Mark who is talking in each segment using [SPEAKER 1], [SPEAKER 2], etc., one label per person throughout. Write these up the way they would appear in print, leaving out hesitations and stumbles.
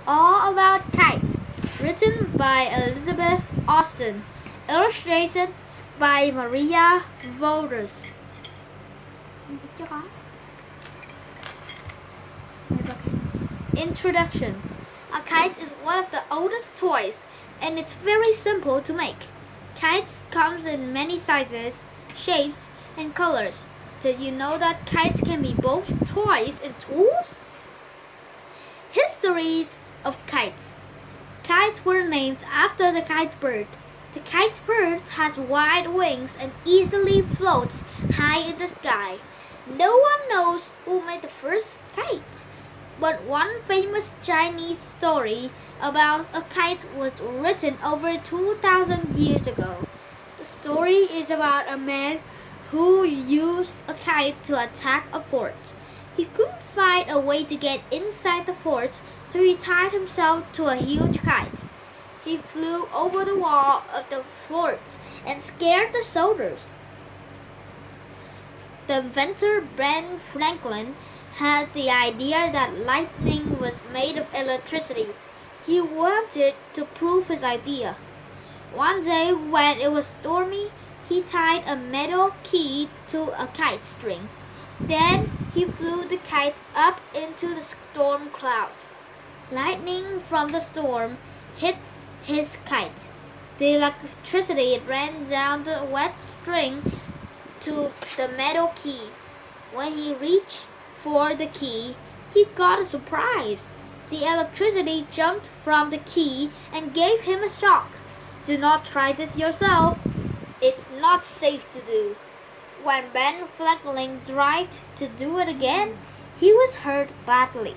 [SPEAKER 1] All About Kites, written by Elizabeth Austin, illustrated by Maria Volders. Introduction. A kite is one of the oldest toys, and it's very simple to make. Kites comes in many sizes, shapes, and colors. Did you know that kites can be both toys and tools? Histories of kites. Kites were named after the kite bird. The kite bird has wide wings and easily floats high in the sky. No one knows who made the first kite, but one famous Chinese story about a kite was written over 2,000 years ago. The story is about a man who used a kite to attack a fort. He couldn't find a way to get inside the fort, so he tied himself to a huge kite. He flew over the wall of the fort and scared the soldiers. The inventor Ben Franklin had the idea that lightning was made of electricity. He wanted to prove his idea. One day when it was stormy, he tied a metal key to a kite string. Then he flew the kite up into the storm clouds. Lightning from the storm hit his kite. The electricity ran down the wet string to the metal key. When he reached for the key, he got a surprise. The electricity jumped from the key and gave him a shock. Do not try this yourself. It's not safe to do. When Ben Franklin tried to do it again, he was hurt badly.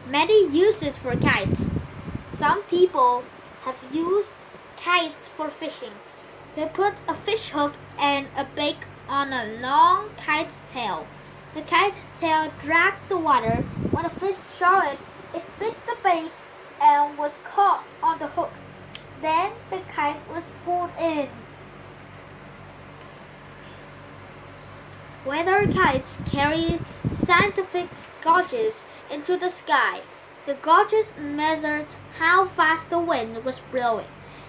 [SPEAKER 1] Many uses for kites. Some people have used kites for fishing. They put a fish hook and a bait on a long kite's tail. The kite's tail dragged the water. When a fish saw it, it bit the bait and was caught on the hook. Then the kite was pulled in. Weather kites carry scientific gauges into the sky. The gauges measured how fast the wind was blowing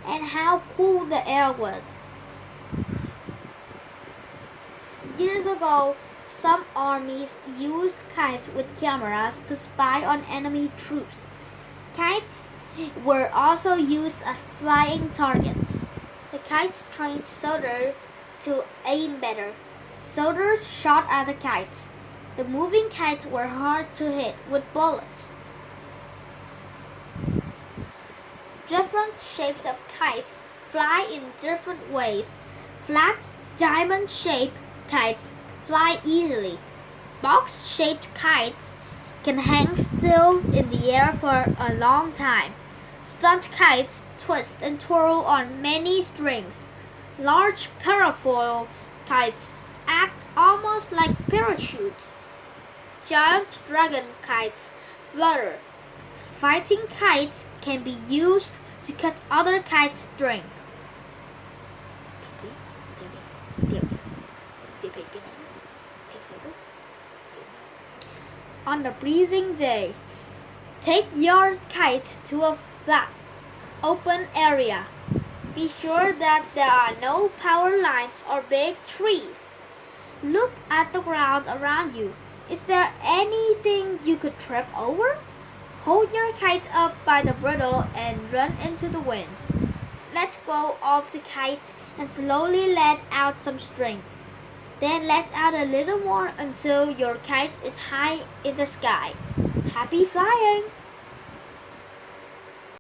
[SPEAKER 1] and how cool the air was. Years ago, some armies used kites with cameras to spy on enemy troops. Kites were also used as flying targets. The kites trained soldiers to aim better. Soldiers shot at the kites. The moving kites were hard to hit with bullets. Different shapes of kites fly in different ways. Flat, diamond-shaped kites fly easily. Box-shaped kites can hang still in the air for a long time. Stunt kites twist and twirl on many strings. Large parafoil kites act almost like parachutes. Giant dragon kites flutter. Fighting kites can be used to cut other kites' string. On a freezing day, take your kite to a flat, open area. Be sure that there are no power lines or big trees. Look at the ground around you. Is there anything you could trip over? Hold your kite up by the bridle and run into the wind. Let go of the kite and slowly let out some string. Then let out a little more until your kite is high in the sky. Happy flying!